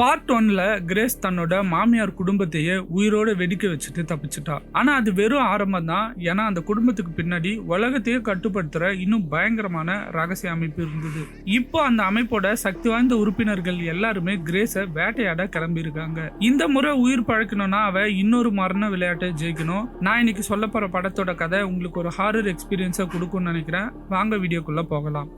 Part 1ல grace தன்னோட மாமியார் குடும்பத்தையே உயிரோட வெடிக்க வச்சுட்டு தப்பிச்சிட்டா. ஆனா அது வெறும் ஆரம்பம் தான். ஏன்னா அந்த குடும்பத்துக்கு பின்னாடி உலகத்தையே கட்டுப்படுத்துற இன்னும் பயங்கரமான ரகசிய அமைப்பு இருந்தது. இப்போ அந்த அமைப்போட சக்தி வாய்ந்த உறுப்பினர்கள் எல்லாருமே கிரேஸை வேட்டையாட கிளம்பி இருக்காங்க. இந்த முறை உயிர் பழக்கணும்னா அவ இன்னொரு மரண விளையாட்டை ஜெயிக்கணும். நான் இன்னைக்கு சொல்ல போற படத்தோட கதை உங்களுக்கு ஒரு ஹாரர் எக்ஸ்பீரியன்ஸை கொடுக்கும்னு நினைக்கிறேன். வாங்க வீடியோக்குள்ள போகலாம்.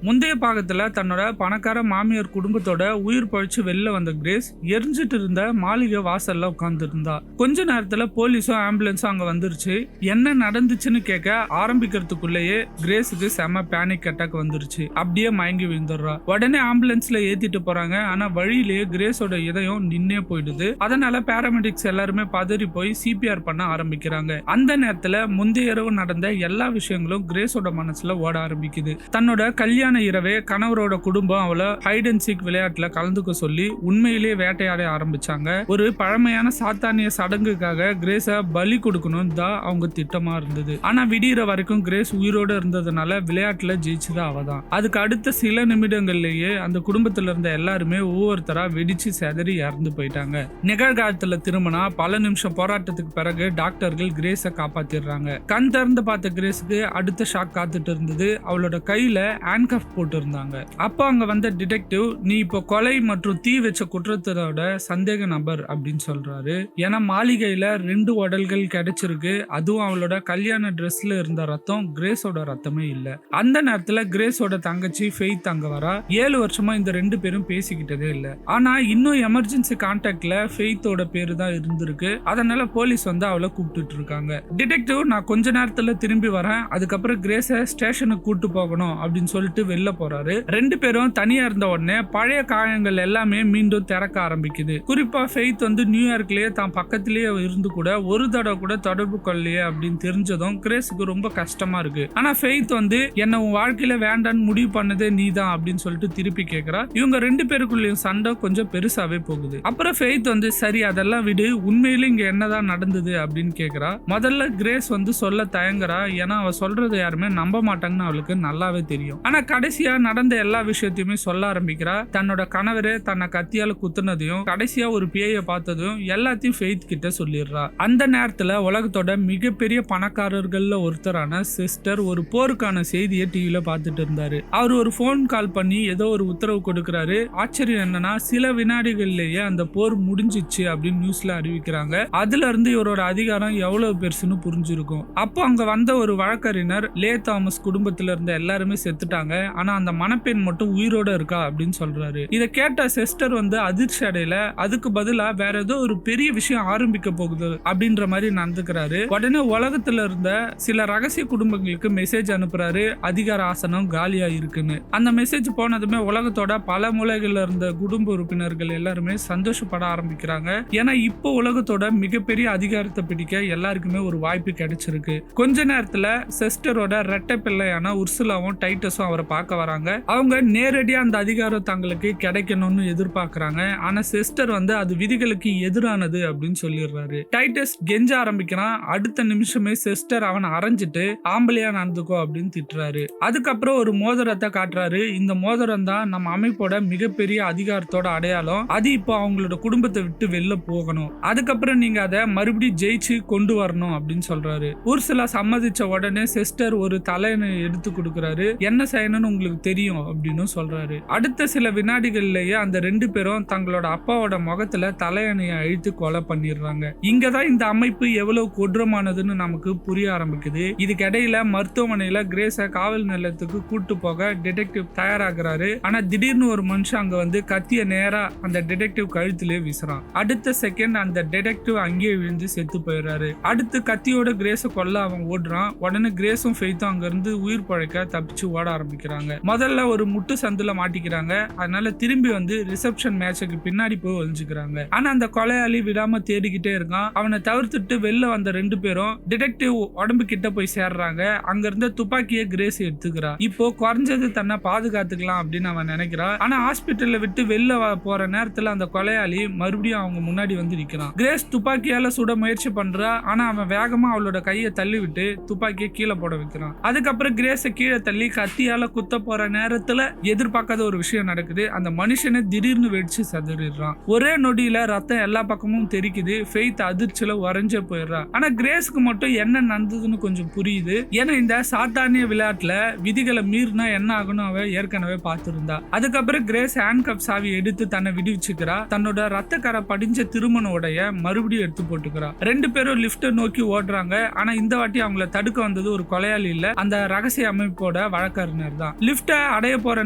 முந்தைய பாகத்துல தன்னோட பணக்கார மாமியார் குடும்பத்தோட உயிர் பழிச்சு வெளில வந்த கிரேஸ் எரிஞ்சிட்டு இருந்த மாளிகை வாசல்ல உட்கார்ந்து இருந்தா. கொஞ்ச நேரத்துல போலீஸும் ஆம்புலன்ஸும் அங்க வந்துருச்சு. என்ன நடந்துச்சுன்னு கேட்க ஆரம்பிக்கிறதுக்குள்ளேயே கிரேஸுக்கு செம பேனிக் அட்டாக் வந்துருச்சு. அப்படியே மயங்கி விழுந்துடுறா. உடனே ஆம்புலன்ஸ்ல ஏத்திட்டு போறாங்க. ஆனா வழியிலேயே கிரேஸோட இதயம் நின்னே போயிடுது. அதனால பாராமெடிக்ஸ் எல்லாருமே பதறி போய் சிபிஆர் பண்ண ஆரம்பிக்கிறாங்க. அந்த நேரத்துல முந்தைய இரவு நடந்த எல்லா விஷயங்களும் கிரேஸோட மனசுல ஓட ஆரம்பிக்குது. தன்னோட கல்யாண இரவே கணவரோட குடும்பம் அவளை ஹைட் அண்ட் சீக் விளையாட்டுல கலந்துக்க சொல்லி உண்மையிலேயே வேட்டையாட ஆரம்பிச்சாங்க. ஒரு பழமையான சாத்தானிய சடங்குக்காக கிரேஸ பலி கொடுக்கணும் தான் அவங்க திட்டமா இருந்தது. ஆனா விடிகிற வரைக்கும் கிரேஸ் உயிரோட இருந்ததுனால விளையாட்டுல ஜெயிச்சது அவதான். அதுக்கு அடுத்த சில நிமிடங்கள்லயே அந்த குடும்பத்துல இருந்த எல்லாருமே ஒவ்வொருத்தரா வெடிச்சு செதறி இறந்து போயிட்டாங்க. நிகழ்காலத்துல திரும்பினா பல நிமிஷம் போராட்டத்துக்கு பிறகு டாக்டர்கள் கிரேஸ காப்பாத்திடுறாங்க. கண் திறந்து பார்த்த கிரேஸுக்கு அடுத்த ஷாக் காத்துட்டு இருந்தது. அவளோட கையில ஹேண்ட்கஃப் போட்டு இருந்தாங்க. அப்போ அங்க வந்த டிடெக்டிவ், நீ இப்போ கொலை மற்றும் தீ வச்ச குற்றத்தோட சந்தேக நபர் அப்படின்னு சொல்றாரு. ஏன்னா மாளிகையில 2 உடல்கள் கிடைச்சிருக்கு. அதுவும் அவளோட கல்யாண ட்ரெஸ்ல இருந்த ரத்தம் கிரேஸோட ரத்தமே இல்ல. அந்த நேரத்துல கிரேஸோட தங்கச்சி ஃபெய்த் அங்க வரா. 7 வருஷமா இந்த 2 பேரும் பேசிக்கிட்டதே இல்ல. ஆனா இன்னும் எமர்ஜென்சி கான்டாக்ட்ல ஃபெய்த்தோட பேரு தான் இருந்திருக்கு. அதனால போலீஸ் வந்து அவளை கூப்பிட்டு இருக்காங்க. டிடெக்டிவ், நான் கொஞ்ச நேரத்துல திரும்பி வரேன், அதுக்கப்புறம் கிரேஸை ஸ்டேஷனுக்கு கூட்டு போகணும் அப்படின்னு சொல்லிட்டு வெளில போறாரு. 2 பேரும் தனியா இருந்த உடனே பழைய காயங்கள் எல்லாமே மீண்டும் திறக்க ஆரம்பிக்குது. குறிப்பா ஃபெய்த் வந்து நியூயார்க்லயே தான் பக்கத்திலேயே இருந்து கூட ஒரு தடவை கூட தொடர்பு கொள்ளையே அப்படின்னு தெரிஞ்சதும் கிரேஸுக்கு ரொம்ப கஷ்டமா இருக்கு. ஆனா ஃபெய்த் வந்து என்ன உன் வாழ்க்கையில வேண்டான்னு முடிவு பண்ணதே நீதான் அப்படின்னு சொல்லிட்டு திருப்பி கேட்கிறா. இவங்க 2 பேருக்குள்ளேயும் சண்டை கொஞ்சம் பெருசாவே போகுது. அப்புறம் ஃபெய்த் வந்து சரி அதெல்லாம் விடு, உண்மையில இங்க என்னதான் நடந்தது அப்படின்னு கேட்கிறா. முதல்ல கிரேஸ் வந்து சொல்ல தயங்குறா. ஏன்னா அவ சொல்றது யாருமே நம்ப மாட்டாங்கன்னு அவளுக்கு நல்லாவே தெரியும். ஆனா கடைசியா நடந்த எல்லா விஷயத்தையுமே சொல்ல ஆரம்பிக்கிறா. தன்னோட கணவரே தன்னை கத்தியால குத்துனதையும் கடைசியா ஒரு பேயை பார்த்ததையும் எல்லாத்தையும் ஃபெய்த் கிட்ட சொல்லிடுறா. அந்த நேரத்துல உலகத்தோட மிகப்பெரிய பணக்காரர்கள்ல ஒருத்தரான சிஸ்டர் ஒரு போருக்கான செய்தியை டிவில பார்த்துட்டு இருந்தாரு. அவர் ஒரு போன் கால் பண்ணி ஏதோ ஒரு உத்தரவு கொடுக்கிறாரு. ஆச்சரியம் என்னன்னா சில வினாடிகள்லயே அந்த போர் முடிஞ்சிச்சு அப்படின்னு நியூஸ்ல அறிவிக்கிறாங்க. அதுல இருந்து இவரோட அதிகாரம் எவ்வளவு பெருசுன்னு புரிஞ்சிருக்கும். அப்போ அங்க வந்த ஒரு வழக்கறிஞர், லே தாமஸ் குடும்பத்துல இருந்த எல்லாருமே செத்துட்டாங்க, ஆனா அந்த மணப்பெண் மட்டும் உயிரோட இருக்கா அப்படின்னு சொல்றாரு. இத கேட்ட சிஸ்டர் வந்து அதிர்ச்சி அடையில. அதுக்கு பதிலா வேற ஏதோ ஒரு பெரிய விஷயம் ஆரம்பிக்க போகுது அப்படின்ற மாதிரி நடந்துக்கிறாரு. உடனே உலகத்துல இருந்த சில ரகசிய குடும்பங்களுக்கு மெசேஜ் அனுப்புறாரு, அதிகார ஆசனம் காலியா இருக்குன்னு. அந்த மெசேஜ் போனதுமே உலகத்தோட பல மூலைகள்ல இருந்த குடும்ப உறுப்பினர்கள் எல்லாருமே சந்தோஷப்பட ஆரம்பிக்கிறாங்க. ஏன்னா இப்போ உலகத்தோட மிகப்பெரிய அதிகாரத்தை பிடிக்க எல்லாருக்குமே ஒரு வாய்ப்பு கிடைச்சிருக்கு. கொஞ்ச நேரத்துல சிஸ்டரோட ரெட்டை பிள்ளையான உர்சுலாவும் டைட்டஸும் அவரை பார்க்க வராங்க. அவங்க நேரடியா அந்த அதிகாரம் தங்களுக்கு கிடைக்கணும்னு எதிர்பார்க்கறாங்க. ஆனா சிஸ்டர் வந்து அது விதிகளுக்கு எதிரானது அப்படின்னு சொல்லிடுறாரு. டைட்டஸ் கெஞ்ச ஆரம்பிக்கிறான். அடுத்த நிமிஷமே சிஸ்டர் அவனை அரைஞ்சிட்டு ஆம்பளையா நடந்துக்கோ அப்படின்னு திட்டுறாரு. அதுக்கப்புறம் ஒரு மோதிரத்தை காட்டுறாரு. இந்த மோதிரம் தான் நம்ம அமைப்போட மிகப்பெரிய அதிகாரத்தோட அடையாளம். அது இப்போ அவங்களோட குடும்பத்தை விட்டு வெளில போகணும். அதுக்கப்புறம் நீங்க அதை மறுபடியும் ஜெயிச்சு கொண்டு வரணும் அப்படின்னு சொல்றாரு. உர்சுலா சம்மதிச்ச உடனே சிஸ்டர் ஒரு தலையணை எடுத்து கொடுக்கறாரு. என்ன செய்யணும்னு உங்களுக்கு தெரியும் அப்படின்னு சொல்றாரு. அடுத்த சில வினாடிகள்லயே அந்த 2 பேரும் தங்களோட அப்பாவோட முகத்துல தலையணையை அழித்து கொலை பண்ணிடுறாங்க. இங்கதான் இந்த அமைப்பு எவ்வளவு கொடூரமானதுன்னு நமக்கு புரிய ஆரம்பிக்குது. இதுக்கு இடையில மருத்துவமனையில கிரேஸ காவல் நிலையத்துக்கு கூட்டு போக டிடெக்டிவ் தயாராகிறாரு. ஆனா திடீர்னு ஒரு மனுஷன் அங்க வந்து கத்திய நேரா அந்த டிடெக்டிவ் கழுத்திலே வீசுறான். அடுத்த செகண்ட் அந்த டிடெக்டிவ் அங்கேயே விழுந்து செத்து போயிடுறாரு. அடுத்து கத்தியோட கிரேஸ கொல்ல அவன் ஓடுறான். உடனே கிரேஸும் ஃபெய்த்தும் அங்க இருந்து உயிர் பழைக்க தப்பிச்சு ஓட ஆரம்பிக்கிறாங்க. ஆரம்பிக்கிறாங்க. முதல்ல ஒரு முட்டு சந்துல மாட்டிக்கிறாங்க. அதனால திரும்பி வந்து ரிசப்ஷன் மேட்சுக்கு பின்னாடி போய் ஒளிஞ்சுக்கிறாங்க. ஆனா அந்த கொலையாளி விடாம தேடிக்கிட்டே இருக்கான். அவனை தவிர்த்துட்டு வெளில வந்த 2 பேரும் டிடெக்டிவ் உடம்பு கிட்ட போய் சேர்றாங்க. அங்க இருந்த துப்பாக்கியை கிரேஸ் எடுத்துக்கிறா. இப்போ குறைஞ்சது தன்னை பாதுகாத்துக்கலாம் அப்படின்னு அவன் நினைக்கிறான். ஆனா ஹாஸ்பிட்டல்ல விட்டு வெளில போற நேரத்துல அந்த கொலையாளி மறுபடியும் அவங்க முன்னாடி வந்து நிக்கிறான். கிரேஸ் துப்பாக்கியால சுட முயற்சி பண்றா. ஆனா அவன் வேகமா அவளோட கையை தள்ளி விட்டு துப்பாக்கியை கீழே போட வைக்கிறான். அதுக்கப்புறம் கிரேஸ கீழே தள்ளி கத்தியால குத்த போற நேரத்துல எதிர்பார்க்காத ஒரு விஷயம் நடக்குது. அந்த மனுஷனை திடீர்னு வெடிச்சு சதறிடுறான். ஒரே நொடியில ரத்தம் எல்லா பக்கமும் தெரிக்குது. ஃபெய்த் அதிர்ச்சியில உறைஞ்சே போயிடுறா. ஆனா கிரேஸ்க்கு மட்டும் என்ன நடந்ததுன்னு கொஞ்சம் புரியுது. ஏன்னா இந்த சாத்தானிய விளையாட்டுல விதிகளை மீறினா என்ன ஆகணும் அவ ஏற்கனவே பார்த்திருந்தா. அதுக்கப்புறம் கிரேஸ் ஹேண்ட்கப் சாவி எடுத்து தன்னை விடுவிச்சுக்கிறா. தன்னோட ரத்த கரை படிஞ்ச திருமண உடைய மறுபடியும் எடுத்து போட்டுக்கிறா. 2 பேரும் லிப்ட நோக்கி ஓடுறாங்க. ஆனா இந்த வாட்டி அவங்கள தடுக்க வந்தது ஒரு கொலையாளி இல்ல, அந்த ரகசிய அமைப்போட வழக்கறிஞர் தான். லிப்ட அடைய போற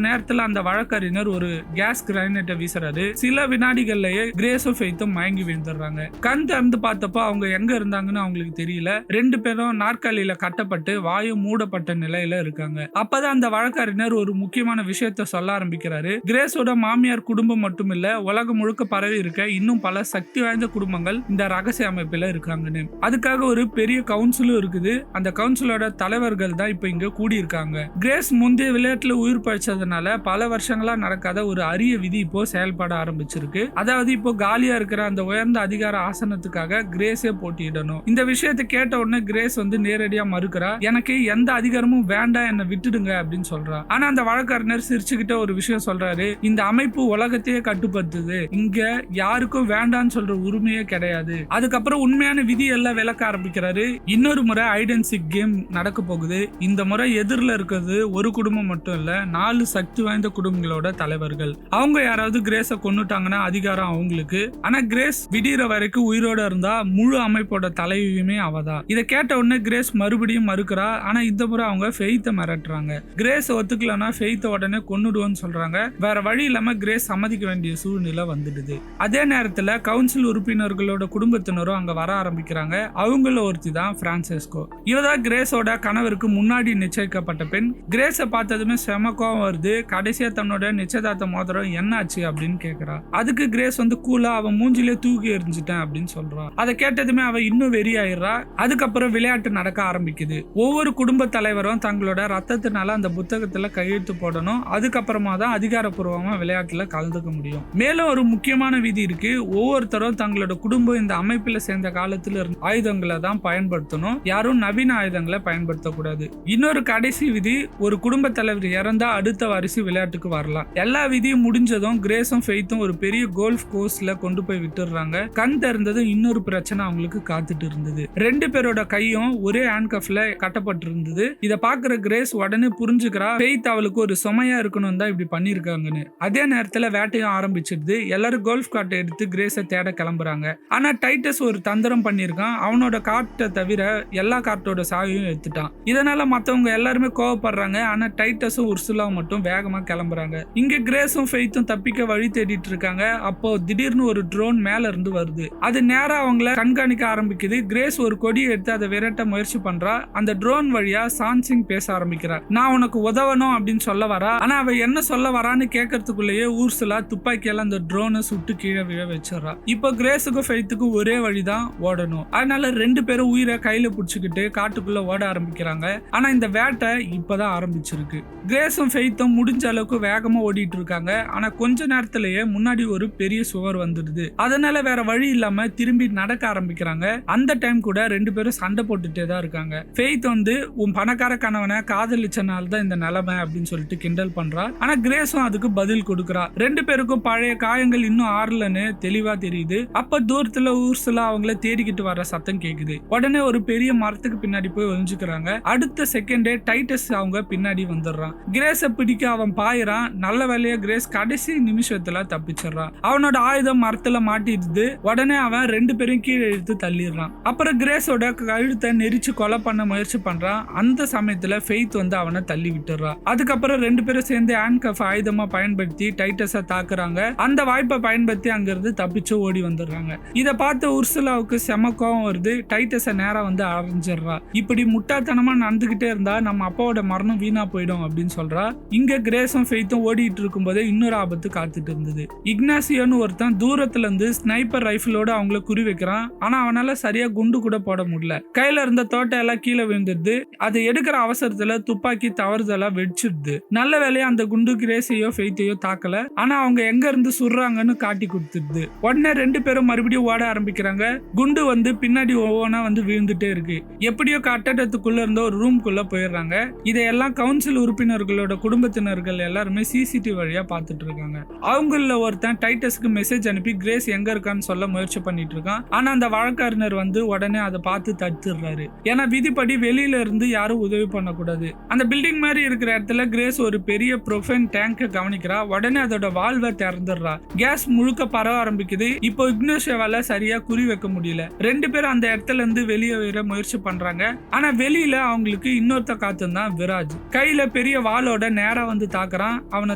நேரத்துல அந்த வழக்கறிஞர் ஒரு கேஸ் கிரைனேட்டை வீசுறாரு. சில வினாடிகள்லயே கிரேஸும் ஃபெய்த்தும் மயங்கி விழுந்துடுறாங்க. கண் திறந்து பார்த்தப்போ அவங்க எங்க இருந்தாங்கன்னு அவங்களுக்கு தெரியல. 2 பேரும் நாற்காலியில கட்டப்பட்டு வாயும் மூடப்பட்ட நிலையில இருக்காங்க. அப்பதான் அந்த வழக்கறிஞர் ஒரு முக்கியமான விஷயத்த சொல்ல ஆரம்பிக்கிறாரு. கிரேஸோட மாமியார் குடும்பம் மட்டும் இல்ல, உலகம் முழுக்க பரவி இருக்க இன்னும் பல சக்தி வாய்ந்த குடும்பங்கள் இந்த ரகசிய அமைப்புல இருக்காங்கன்னு. அதுக்காக ஒரு பெரிய கவுன்சிலும் இருக்குது. அந்த கவுன்சிலோட தலைவர்கள் தான் இப்ப இங்க கூடி இருக்காங்க. கிரேஸ் முந்தைய விளையாட்டுல உயிர் பழிச்சதுனால பல வருஷங்களா நடக்காத ஒரு அரிய விதி இப்போ செயல்பட ஆரம்பிச்சிருக்கு. அதாவது இப்போ காலியா இருக்கிற அந்த உயர்ந்த அதிகார ஆசனத்துக்காக கிரேஸே போட்டியிடணும். இந்த விஷயத்தை கேட்ட உடனே கிரேஸ் வந்து நேரடியா மறுக்கிறா. எனக்கு எந்த அதிகாரமும் வேண்டாம், என்ன விட்டுடுங்க அப்படின்னு சொல்றா. ஆனா அந்த வழக்கறிஞர் சிரிச்சுக்கிட்ட ஒரு விஷயம் சொல்றாரு. இந்த அமைப்பு உலகத்தையே கட்டுப்படுத்துது, இங்க யாருக்கும் வேண்டான்னு சொல்ற உரிமையே கிடையாது. அதுக்கப்புறம் உண்மையான விதி எல்லாம் விளக்க ஆரம்பிக்கிறாரு. இன்னொரு முறை ஐடென்சிக் கேம் நடக்க போகுது. இந்த முறை எதிரில் இருக்கிறது ஒரு குடும்பம் மட்டும் இல்ல, 4 சக்தி வாய்ந்த குடும்பங்களோட தலைவர்கள். அவங்க யாராவது கிரேஸை கொன்னுட்டாங்கன்னா அதிகாரம் அவங்களுக்கு. ஆனா கிரேஸ் விடிகிற வரைக்கும் உயிரோட இருந்தா முழு அமைப்போட தலைவியுமே அவதான். இதை கேட்ட உடனே கிரேஸ் மறுபடியும் மறுக்கிறா. ஆனா இந்த முறை அவங்க ஃபெய்த்தை மிரட்டுறாங்க. கிரேஸ் ஒத்துக்கலன்னா ஃபெய்த்தை உடனே கொன்னுடுவோன்னு சொல்றாங்க. வேற வழி இல்லாம கிரேஸ் சம்மதிக்க வேண்டிய சூழ்நிலை வந்துடுது. அதே நேரத்துல கவுன்சில் உறுப்பினர்களோட குடும்பத்தினரும் அங்க வர ஆரம்பிக்கிறாங்க. அவங்கள ஒருத்தி தான் பிரான்செஸ்கோ. இவதான் கிரேஸோட கணவருக்கு முன்னாடி நிச்சயிக்கப்பட்ட பெண். கிரேஸை பார்த்ததுமே செம கோவம் வருது. கடைசியா தன்னோட நிச்சயதார்த்த மோதிரம் என்னாச்சு அப்படின்னு கேக்குறா. அதுக்கு கிரேஸ் வந்து கூலா அவன் மூஞ்சிலே தூக்கி எறிஞ்சிட்டேன் அப்படின்னு சொல்றான். அதை கேட்டதுமே அவ இன்னும் வெறியாயிடுறா. அதுக்கப்புறம் விளையாட்டு நடக்க ஆரம்பிக்குது. ஒவ்வொரு குடும்ப தலைவரும் தங்களோட ரத்தத்தினால அந்த புத்தகத்துல கையெழுத்து போடணும். அதுக்கப்புறமா தான் அதிகாரப்பூர்வமா விளையாட்டுல கலந்துக்க முடியும். மேலும் ஒரு முக்கியமான விதி இருக்கு. ஒவ்வொருத்தரும் தங்களோட குடும்பம் இந்த அமைப்புல சேர்ந்த காலத்துல இருந்த ஆயுதங்களை தான் பயன்படுத்தணும். யாரும் நவீன ஆயுதங்களை பயன்படுத்தக்கூடாது. இன்னொரு கடைசி விதி, ஒரு குடும்ப தலைவர் இறந்தா அடுத்த வாரிசு விளையாட்டுக்கு வரலாம். எல்லா விதியும் முடிஞ்சதும் கிரேஸும் ஃபெய்த்தும் ஒரு பெரிய கோல்ஃப் கோர்ஸ்ல கொண்டு போய் விட்டுறாங்க. கண் திறந்ததும் இன்னொரு பிரச்சனை அவங்களுக்கு காத்துட்டு இருந்தது. 2 பேரோட கையும் ஒரே ஹேண்ட்கஃப்ல கட்டப்பட்டு இருந்தது. இதை பாக்குற கிரேஸ் உடனே புரிஞ்சுக்கிறா, ஃபெய்த் அவளுக்கு ஒரு சுமையா இருக்கணும் தான் இப்படி பண்ணிருக்காங்கன்னு. அதே நேரத்துல வேட்டையும் ஆரம்பிச்சிடுது. எல்லாரும் கோல்ஃப் கார்ட்டை எடுத்து கிரேஸை தேட கிளம்புறாங்க. ஆனா டைட்டஸ் ஒரு தந்திரம் பண்ணிருக்கான். அவனோட கார்ட்டை தவிர எல்லா கார்ட்டோட சாவியும் எடுத்துட்டான். இதனால மத்தவங்க எல்லாருமே கோவப்படுறாங்க. ஆனா டைட்டஸும் உர்சுலாவும் மட்டும் வேகமா கிளம்புறாங்க. இங்க கிரேஸும் ஃபெய்த்தும் தப்பிக்க வழி தேடிட்டு இருக்காங்க. அப்போ திடீர்னு ஒரு ட்ரோன் மேல இருந்து வருது. அது நேரா அவங்கள கண்காணிக்க ஆரம்பிக்குது. கிரேஸ் ஒரு கொடியை எடுத்து அதை விரட்ட முயற்சி பண்றா. அந்த ட்ரோன் வழியா சான்சிங் பேச ஆரம்பிக்கிறார். நான் உனக்கு உதவணும் அப்படின்னு சொல்ல வரா. ஆனா அவ என்ன சொல்ல வரான்னு கேட்கறதுக்குள்ளேயே ஊர்சுலா துப்பாக்கியால அந்த ட்ரோனை சுட்டு கீழே விழ வச்சிடறா. இப்போ கிரேஸுக்கும் ஃபெய்த்துக்கும் ஒரே வழிதான் ஓடணும். அதனால 2 பேரும் உயிரை கையில புடிச்சுக்கிட்டு காட்டுக்குள்ள ஓட ஆரம்பிக்கிறாங்க. ஆனா இந்த வேட்டை இப்பதான் ஆரம்பிச்சிருக்கு. கிரேஸும் ஃபெய்த்தும் முடிஞ்ச அளவுக்கு வேகமா ஓடிட்டு இருக்காங்க. ஆனா கொஞ்ச நேரத்திலேயே முன்னாடி ஒரு பெரிய சுவர் வந்துடுது. அதனால வேற வழி இல்லாம திரும்பி நடக்க ஆரம்பிக்கிறாங்க. அந்த டைம் கூட 2 பேரும் சண்டை போட்டுட்டே தான் இருக்காங்க. ஃபெய்த் வந்து உன் பணக்கார கணவனை காதலிச்சனால தான் இந்த நிலைமை அப்படின்னு சொல்லிட்டு கிண்டல் பண்றா. ஆனா கிரேஸும் அதுக்கு பதில் கொடுக்குறா. 2 பேருக்கும் பழைய காயங்கள் இன்னும் ஆறலன்னு தெளிவா தெரியுது. அப்ப தூரத்துல ஊர்சுலா அவங்கள தேடிக்கிட்டு வர சத்தம் கேக்குது. உடனே ஒரு பெரிய மரத்துக்கு பின்னாடி போய் ஒளிஞ்சுக்கிறாங்க. அடுத்த செகண்டே டைட்டஸ் அவங்க பின்னாடி வந்துடுறான். கிரேஸை பிடிக்க அவன் பாயிறான். நல்ல வேலையா கிரேஸ் கடைசி நிமிஷத்துல தப்பிச்சிடறான். அவனோட ஆயுதம் மரத்துல மாட்டிடுது. உடனே அவன் 2 பேரும் கீழே இழுத்து தள்ளிடுறான். அப்புறம் கிரேஸோட கழுத்தை நெரிச்சு கொலை பண்ண முயற்சி பண்றான். அந்த சமயத்துல ஃபெய்த் வந்து அவனை தள்ளி விட்டுறான். அதுக்கப்புறம் 2 பேரும் சேர்ந்து ஹேண்ட்கஃப் ஆயுதமா பயன்படுத்தி டைட்டஸை தாக்குறாங்க. அந்த வாய்ப்பை பயன்படுத்தி அங்கிருந்து தப்பிச்சு ஓடி வந்துடுறாங்க. இதை பார்த்து உர்சுலாவுக்கு செம கோவம் வருது. டைட்டஸை நேரா வந்து அரைஞ்சிடுறா. இப்படி முட்டாள்தனமா நடந்துகிட்டே இருந்தா நம்ம அப்பாவோட மரணம் வீணா போயிடும் போயிடும் அப்படின்னு சொல்றா. இங்க கிரேஸும் ஃபெய்த்தும் ஓடிட்டு இருக்கும் போதே இன்னொரு ஆபத்து காத்துட்டு இருந்தது. இக்னாசியோன்னு ஒருத்தன் தூரத்துல இருந்து ஸ்னைப்பர் ரைஃபிளோட அவங்கள குறி வைக்கிறான். ஆனா அவனால சரியா குண்டு கூட போட முடியல. கையில இருந்த தோட்டம் எல்லாம் கீழே விழுந்துடுது. அதை எடுக்கிற அவசரத்துல துப்பாக்கி தவறுதலா வெடிச்சிடுது. நல்ல வேலையா அந்த குண்டு கிரேஸையோ ஃபெய்த்தையோ தாக்கல. ஆனா அவங்க எங்க இருந்து சுடுறாங்கன்னு காட்டி கொடுத்துடுது. உடனே 2 பேரும் மறுபடியும் ஓட ஆரம்பிக்கிறாங்க. குண்டு வந்து பின்னாடி ஒவ்வொன்னா வந்து விழுந்துட்டே இருக்கு. எப்படியோ கட்டடத்துக்குள்ள இருந்த ஒரு ரூம்குள்ள போயிடுறாங்க. இதையெல்லாம் கவுன்சில் உறுப்பினர்களோட குடும்பத்தினர்கள் எல்லாருமே சிசிடிவி வழியா பார்த்துட்டு இருக்காங்க. அவங்கள ஒருத்தன் டைட்டஸ்க்கு மெசேஜ் அனுப்பி கிரேஸ் எங்க இருக்கான்னு சொல்ல முயற்சி பண்ணிட்டு இருக்கான். ஆனா அந்த வழக்கறிஞர் வந்து உடனே அதை பார்த்து தடுத்துடுறாரு. ஏன்னா விதிப்படி வெளியில இருந்து யாரும் உதவி பண்ணக்கூடாது. அந்த பில்டிங் மாதிரி இருக்கிற இடத்துல கிரேஸ் ஒரு பெரிய ப்ரொஃபைன் டேங்கை கவனிக்கிறா. உடனே அதோட வால்வை திறந்துடுறா. கேஸ் முழுக்க பரவ ஆரம்பிக்குது. இப்போ இக்னோஷியாவால சரியா குறி வைக்க முடியல. 2 பேரும் அந்த இடத்துல இருந்து வெளியே வர முயற்சி பண்றாங்க. ஆனா வெளியில அவங்களுக்கு இன்னொருத்த காத்துந்தான் விராஜ். கையில பெரிய வாளோட நேரா வந்து தாக்குறான். அவனை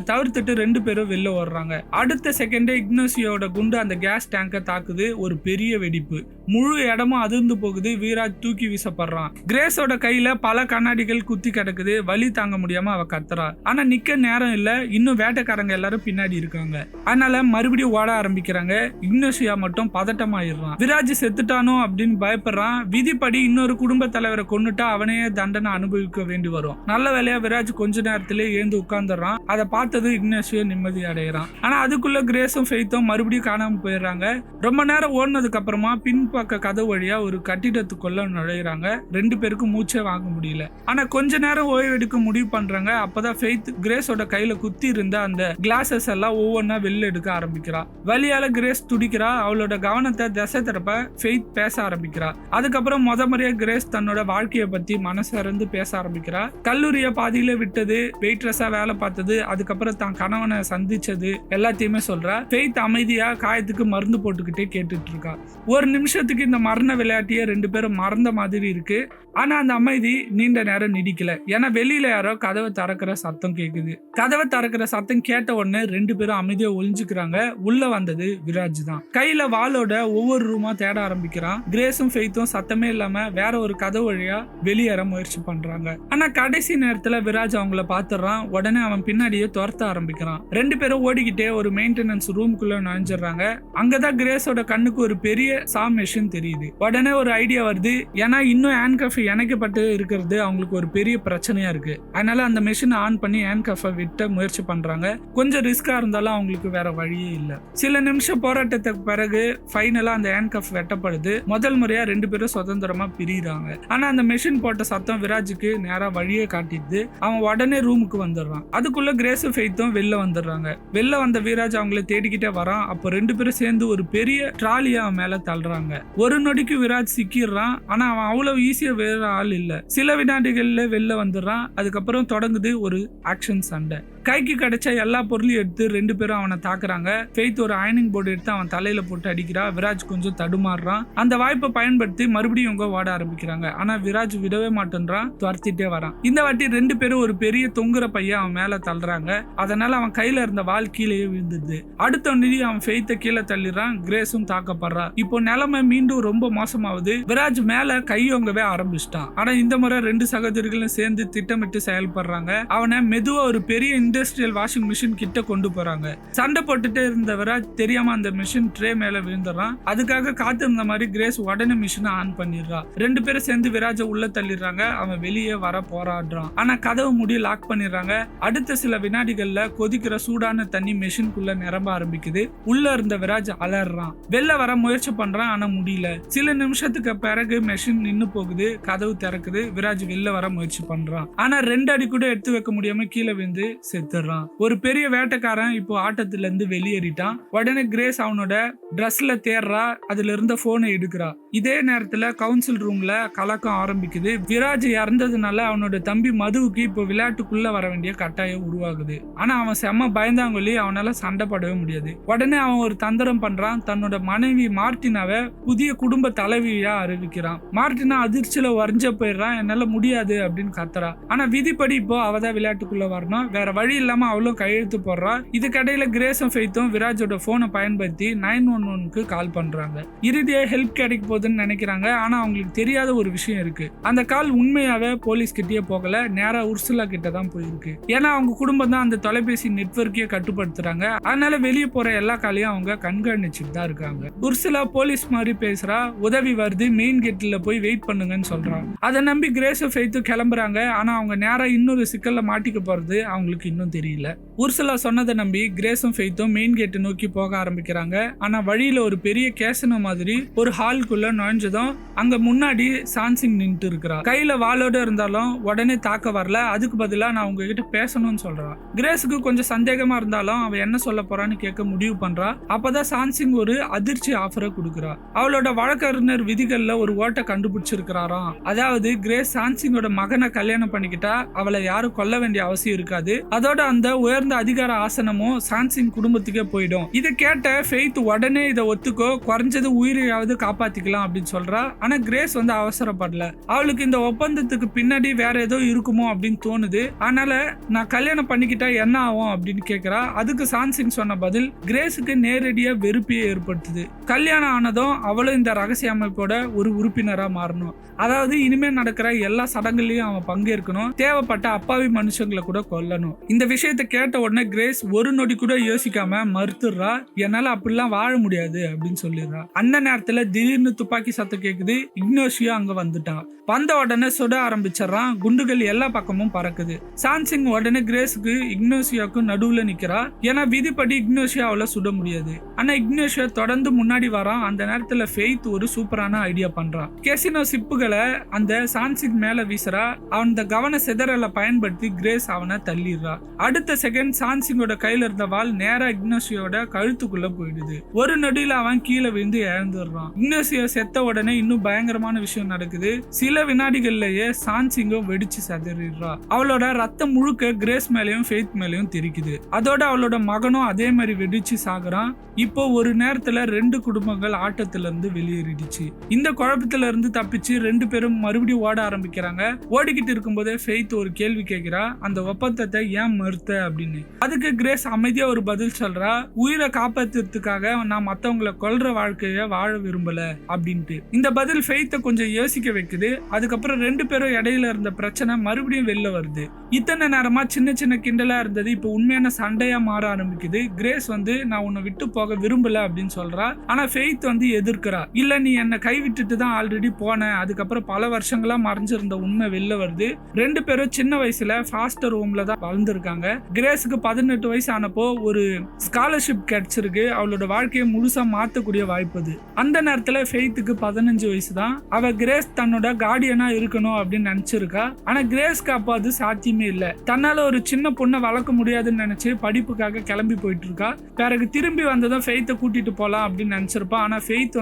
தவிர்த்துட்டு 2 பேரும் வெளில ஓடுறாங்க. அடுத்த செகண்டே இக்னோஷியோட குண்டு அந்த கேஸ் டேங்கை தாக்குது. ஒரு பெரிய வெடிப்பு. முழு இடமும் அதிர்ந்து போகுது. விராஜ் தூக்கி வீசப்படுறான். கிரேஸோட கையில பல கண்ணாடிகள் குத்தி கிடக்குது. வலி தாங்க முடியாம அவ கத்துறா. ஆனா நிக்க நேரம் இல்ல. இன்னும் வேட்டைக்காரங்க எல்லாரும் பின்னாடி இருக்காங்க. அதனால மறுபடியும் ஓட ஆரம்பிக்கிறாங்க. இக்னோஷியா மட்டும் பதட்டமாயிடுறான். விராஜ் செத்துட்டானோ அப்படின்னு பயப்படுறான். விதிப்படி இன்னொரு குடும்ப தலைவரை கொன்னுட்டா அவனே தண்டனை அனுபவிக்க வேண்டி வரும். நல்ல வேலையா விராஜ் கொஞ்ச நேரத்திலே எழுந்து உட்கார்ந்துடுறான். அதை பார்த்தது இக்னோஷியா நிம்மதி அடைகிறான். ஆனா அதுக்குள்ள கிரேஸும் ஃபெய்த்தும் மறுபடியும் காணாம போயிடுறாங்க. ரொம்ப நேரம் ஓடினதுக்கு அப்புறமா பின்பக்க கதவு வழியா ஒரு கட்டிடத்துக்குள்ள நுழையிறாங்க. 2 பேருக்கும் மூச்சே வாங்க முடியல. ஆனா கொஞ்ச நேரம் ஓய்வு எடுக்க முடிவு பண்றாங்க. அப்பதான் ஃபெய்த் கிரேஸோட கையில குத்தி இருந்த அந்த கிளாஸஸ் எல்லாம் ஒவ்வொன்னா வெளில எடுக்க ஆரம்பிக்கிறா. வலியால கிரேஸ் துடிக்கிறா. அவளோட கவனத்தை திசை திருப்ப ஃபெய்த் பேச ஆரம்பிக்கிறா. அதுக்கப்புறம் முறையா கிரேஸ் தன்னோட வாழ்க்கைய பத்தி மனசறிந்து பேச ஆரம்பிக்கிறா. கல்லூரிய பாதியில விட்டது, வெயிட்ரஸா வேலை பார்த்தது, அதுக்கப்புறம் தான் கணவனை சந்திச்சது எல்லாத்தையுமே சொல்றா. ஃபெய்த் அமைதியா காயத்துக்கு மருந்து போட்டுக்கிட்டே கேட்டுட்டு இருக்கா. ஒரு நிமிஷத்துக்கு இந்த மரண விளையாட்டிய 2 பேரும் மறந்த மாதிரி இருக்கு. ஆனா அந்த அமைதி நீண்ட நேரம் நீடிக்கல. ஏன்னா வெளியில யாரோ கதவை திறக்கிற சத்தம் கேக்குது. கதவை திறக்கிற சத்தம் கேட்ட உடனே 2 பேரும் அமைதியா ஒளிஞ்சுக்கிறாங்க. உள்ள வந்தது விராஜ் தான். கையில வாளோட ஒவ்வொரு ரூமா தேட ஆரம்பிக்கிறான். கிரேஸும் ஃபெய்த்தும் சத்தமே இல்லாம வேற ஒரு கதவு வழியா வெளியேற முயற்சி பண்றாங்க. ஆனா கடைசி நேரத்துல விராஜ் அவங்கள பாத்துறான். உடனே அவன் பின்னாடியே துரத்த ஆரம்பிக்கிறான். 2 பேரும் ஓடிக்கிட்டே ஒரு மெயின்டெனன்ஸ் ரூம்குள்ள நுழைஞ்சிடறாங்க. அங்கதான் கிரேஸோட கண்ணுக்கு ஒரு பெரிய சா மெஷின் தெரியுது. உடனே ஒரு ஐடியா வருது. ஏன்னா இன்னும் ஹேண்ட்கஃப் இணைக்கப்பட்டு இருக்கிறது அவங்களுக்கு ஒரு பெரிய பிரச்சனையா இருக்கு. அதனால அந்த மெஷினை ஆன் பண்ணி ஹேண்ட்கஃபை விட்ட முயற்சி பண்றாங்க. கொஞ்சம் ரிஸ்கா இருந்தாலும் அவங்களுக்கு வேற வழியே இல்ல. சில நிமிஷம் போராட்டத்துக்கு பிறகு ஃபைனலா அந்த ஹேண்ட்கஃப் வெட்டப்படுது. முதல் முறையா 2 பேரும் சுதந்திரமா பிரிறாங்க. ஆனா அந்த மெஷின் போட்ட சத்தம் விராஜுக்கு நேரா வழியே காட்டிடுது. அவன் உடனே ரூமுக்கு வந்துடுறான். அதுக்குள்ள கிரேஸும் ஃபெய்த்தும் வெளில வந்துடுறாங்க. வெளில வந்த விராஜ் அவங்களை தேடிக்கிட்டே வரான். அப்போ 2 பேரும் சேர்ந்து ஒரு பெரிய ட்ராலியா அவன் மேல தள்ளுறாங்க. ஒரு நொடிக்கு விராஜ் சிக்கிடுறான். ஆனா அவன் அவ்வளவு ஈஸியா வேற ஆள் இல்ல. சில வினாடிகள்ல வெளில வந்துடுறான். அதுக்கப்புறம் தொடங்குது ஒரு ஆக்ஷன் சண்டை. கைக்கு கிடைச்ச எல்லா பொருளையும் எடுத்து 2 பேரும் அவனை தாக்குறாங்க. ஃபெய்த் ஒரு அயனிங் போர்டு எடுத்து அவன் தலையில போட்டு அடிக்கிறா. விராஜ் கொஞ்சம் தடுமாறுறான். அந்த வாய்ப்பை பயன்படுத்தி மறுபடியும் இவங்க ஓட ஆரம்பிக்கிறாங்க. ஆனா விராஜ் விடவே மாட்டேன்றான். துரத்திட்டே வரான். இந்த வாட்டி 2 பேரும் ஒரு பெரிய தொங்குற பைய அவன் மேல தள்ளுறாங்க. அதனால அவன் கையில இருந்த வாள் கீழே விழுந்தது. அடுத்த நிதி அவன் ஃபெய்த்தை கீழே தள்ளிடுறான். கிரேஸும் தாக்கப்படுறா. இப்போ நிலைமை மீண்டும் ரொம்ப மோசமாகுது. விராஜ் மேல கையோங்கவே ஆரம்பிச்சிட்டான். ஆனா இந்த முறை 2 சகோதரிகளும் சேர்ந்து திட்டமிட்டு செயல்படுறாங்க. அவனை மெதுவா ஒரு பெரிய இண்டஸ்ட்ரியல் வாஷிங் மிஷின் கிட்ட கொண்டு போறாங்க. சண்டை போட்டுட்டே இருந்த விராஜ் தெரியாம அந்த மிஷின் ட்ரே மேல விழுந்துறான். அதுக்காக காத்திருந்த மாதிரி கிரேஸ் உடனே மிஷினை ஆன் பண்ணிடுறா. 2 பேரும் சேர்ந்து விராஜை உள்ள தள்ளிடுறாங்க. அவன் வெளியே வர போராடுறான். ஆனா கதவு மூடி லாக் பண்ணிடுறாங்க. அடுத்த சில வினாடிகள்ல கொதிக்கிற சூடான தண்ணி மிஷின்குள்ள நிரம்ப ஆரம்பிக்குது. உள்ள இருந்த விராஜ் அலறான். வெளில வர முயற்சி பண்றான். ஆனா முடியல. சில நிமிஷத்துக்கு பிறகு மிஷின் நின்னு போகுது. கதவு திறக்குது. விராஜ் வெளில வர முயற்சி பண்றான். ஆனா 2 அடி கூட எடுத்து வைக்க முடியாம கீழே விழுந்து செத்துறான். ஒரு பெரிய வேட்டைக்காரன் இப்போ ஆட்டத்துல இருந்து வெளியேறிட்டான். உடனே கிரேஸ் அவனோட ட்ரெஸ்ல தேடுறா. அதுல இருந்த போனை எடுக்கிறா. இதே நேரத்துல கவுன்சில் ரூம்ல கலக்கம் ஆரம்பிக்குது. விராஜ் இறந்ததுனால அவனோட தம்பி மதுவுக்கு இப்போ விளையாட்டுக்குள்ள வர வேண்டிய கட்டாயம் உருவாகுது. ஆனா அவன் செம்ம பயந்தாங்கொல்லி. அவனால சண்டை போடவே முடியாது. உடனே அவன் ஒரு தந்திரம் பண்றான். தன்னோட மனைவி மார்டினாவை புதிய குடும்ப தலைவியா அறிவிக்கிறான். மார்டினா அதிர்ச்சியில வரைஞ்ச போயிடுறான். என்னால முடியாது அப்படின்னு கத்துறா. ஆனா விதிப்படி இப்போ அவதான் விளையாட்டுக்குள்ள வரணும். வேற வழி இல்லாம அவளும் கையெழுத்து போடுறா. இதுக்கடையில கிரேஸும் ஃபெய்த்தும் விராஜோட போனை பயன்படுத்தி 911க்கு கால் பண்றாங்க. இறுதியா ஹெல்ப் கிடைக்க போகுதுன்னு நினைக்கிறாங்க. ஆனா அவங்களுக்கு தெரியாத ஒரு விஷயம் இருக்கு. அந்த கால் உண்மையாவே போலீஸ் கிட்டே போகல. நேரா உர்சு உர்சுலா கிட்ட தான் போயிருக்கு. ஏன்னா அவங்க குடும்பம் தான் அந்த தொலைபேசி நெட்வொர்க்கையே கட்டுப்படுத்துறாங்க. அதனால வெளியே போற எல்லா காலையும் அவங்க கண்காணிச்சுட்டு தான் இருக்காங்க. உர்சுலா போலீஸ் மாதிரி பேசுறா, உதவி வருது, மெயின் கேட்ல போய் வெயிட் பண்ணுங்கன்னு சொல்றான். அதை நம்பி கிரேஸும் ஃபெய்த்தும் கிளம்புறாங்க. ஆனா அவங்க நேரா இன்னொரு சிக்கல்ல மாட்டிக்க போறது அவங்களுக்கு இன்னும் தெரியல. உர்சுலா சொன்னதை நம்பி கிரேஸும் ஃபெய்த்தும் மெயின் கேட்டை நோக்கி போக ஆரம்பிக்கிறாங்க. ஆனா வழியில ஒரு பெரிய கேசனோ மாதிரி ஒரு ஹால்குள்ள நுழைஞ்சதும் அங்க முன்னாடி சான்சிங் நின்று இருக்கிறா. கையில வாளோட இருந்தாலும் உடனே தாக்க வரல. அதுக்கு பதிலா நான் உங்ககிட்ட பேசணும்னு சொல்றான். கிரேஸுக்கு கொஞ்சம் சந்தேகமா இருந்தாலும் அவ என்ன சொல்ல போறான்னு கேட்க முடிவு பண்றா. அப்பதான் சான்சிங் ஒரு அதிர்ச்சி ஆஃபரை கொடுக்குறா. அவளோட வழக்கறிஞர் விதிகள்ல ஒரு ஓட்டை கண்டுபிடிச்சிருக்கிறாராம். அதாவது கிரேஸ் சான்சிங்கோட மகனை கல்யாணம் பண்ணிக்கிட்டா அவளை யாரும் கொல்ல வேண்டிய அவசியம் இருக்காது. அதோட அந்த உயர்ந்த அதிகார ஆசனமும் சான்சிங் குடும்பத்துக்கே போயிடும். இதை கேட்ட ஃபெய்த் உடனே இதை ஒத்துக்கோ, குறைஞ்சது உயிரையாவது காப்பாத்திக்கலாம் அப்படின்னு சொல்றா. ஆனா கிரேஸ் அவசரப்படல. அவளுக்கு இந்த ஒப்பந்தத்துக்கு பின்னாடி வேற ஏதோ இருக்குமோ அப்படின்னு தோணுது. அதனால நான் கல்யாணம் பண்ணிக்கிட்டா என்ன ஆகும் அப்படின்னு கேக்குறா. அதுக்கு சான்சிங் சொன்ன பதில் கிரேஸுக்கு நேரடியா வெறுப்பையே ஏற்படுத்துது. கல்யாணம் ஆனதும் அவளும் இந்த ரகசிய அமைப்போட ஒரு உறுப்பினரா மாறணும். அதாவது இனிமே நடக்கிற எல்லா சடங்குலையும் அவன் பங்கேற்கணும். தேவைப்பட்ட அப்பாவி மனுஷங்களை கூட கொல்லணும். இந்த விஷயத்தை கேட்ட உடனே கிரேஸ் ஒரு நொடி கூட யோசிக்காம மறுத்துடுறா. என்னால அப்படிலாம் வாழ முடியாது அப்படின்னு சொல்லிடுறா. அந்த நேரத்துல திடீர்னு துப்பாக்கி சத்தம் கேக்குது. இக்னோஷியோ அங்க வந்துட்டான். வந்த உடனே சுட ஆரம்பிச்சிடறான். குண்டுகள் எல்லா பக்கமும் பறக்குது. சான்சிங் உடனே கிரேஸுக்கு இக்னோஷியோக்கு நடுவுல நிக்கிறா. ஏன்னா விதிப்படி இக்னோஷியா அவளை சுட முடியாது. ஆனா இக்னோஷியா தொடர்ந்து முன்னாடி வரான். அந்த நேரத்துல ஃபெய்த் ஒரு சூப்பரான ஐடியா பண்றான். கேசினோ சிப்புகளை அந்த சான்சிங் மேல வீசுறா. அவன் கவன சிதறலை பயன்படுத்தி கிரேஸ் அவனை தள்ளிடுறா. அடுத்த செகண்ட் சான்சிங்கோட கையில இருந்த வாள் நேரா இக்னோஷியோட கழுத்துக்குள்ள போயிடுது. ஒரு நொடியில அவன் கீழே விழுந்து இழந்துடுறான். இக்னோஷியோ செத்த உடனே இன்னும் பயங்கரமான விஷயம் நடக்குது. சில வினாடிகள்லயே சான்சிங்கோ வெடிச்சு சதறிடுறா. அவளோட ரத்தம் முழுக்க கிரேஸ் மேலையும் ஃபெய்த் மேலையும் தெரிக்குது. அதோட அவளோட மகனும் அதே மாதிரி வெடிச்சு சாகுறான். இப்போ ஒரு நேரத்துல 2 குடும்பங்கள் ஆட்டத்துல இருந்து வெளியேறிடுச்சு. இந்த குழப்பத்துல இருந்து தப்பிச்சு 2 பேரும் மறுபடியும் ஓட ஆரம்பிக்கிறாங்க. ஓடிக்கிட்டு இருக்கும்போதே ஃபெய்த் ஒரு கேள்வி கேட்கிறா, அந்த ஒப்பந்தத்தை ஏன் மறுத்த அப்படின்னு. அதுக்கு கிரேஸ் அமைதியா ஒரு பதில் சொல்றா, உயிரை காப்பாத்துறதுக்காக நான் மத்தவங்களை கொல்ற வாழ்க்கைய வாழ விரும்பல அப்படின்ட்டு. இந்த பதில் ஃபெய்த்தை கொஞ்சம் யோசிக்க வைக்குது. அதுக்கப்புறம் 2 பேரும் இடையில இருந்த பிரச்சனை மறுபடியும் வெளில வருது. இத்தனை நேரமா சின்ன சின்ன கிண்டலா இருந்தது இப்ப உண்மையான சண்டையா மாற ஆரம்பிக்குது. கிரேஸ் நான் உன்னை விட்டு போக விரும்பல அப்படின்னு சொல்றா. ஆனா ஃபெய்த் எதிர்க்கிறா. இல்ல நீ என்ன கைவிட்டுட்டு தான் ஆல்ரெடி போன. அதுக்கப்புறம் பல வருஷங்களா மறைஞ்சிருந்த உண்மை வெளில வருது. 2 பேரும் சின்ன வயசுல ஃபாஸ்டர் ஹோம்ல தான் வளர்ந்துருக்காங்க. கிரேஸுக்கு 18 வயசு ஆனப்போ ஒரு ஸ்காலர்ஷிப் கிடைச்சிருக்கு. அவளோட வாழ்க்கையை முழுசா மாத்தக்கூடிய வாய்ப்பு அது. அந்த நேரத்துல ஃபெய்த்துக்கு 15 வயசு தான். அவ கிரேஸ் தன்னோட கார்டியனா இருக்கணும் அப்படின்னு நினைச்சிருக்கா. ஆனா கிரேஸ்க்கு அப்போ அது சாத்தியமே இல்ல. தன்னால ஒரு சின்ன பொண்ணை வளர்க்க முடியாதுன்னு நினைச்சு படிப்புக்காக கிளம்பி போயிட்டு இருக்கா. பிறகு திரும்பி வந்ததும் ஃபெய்த்தை கூட்டிட்டு போலாம் அப்படின்னு நினைச்சிருப்பா. ஆனா ஃபெய்த்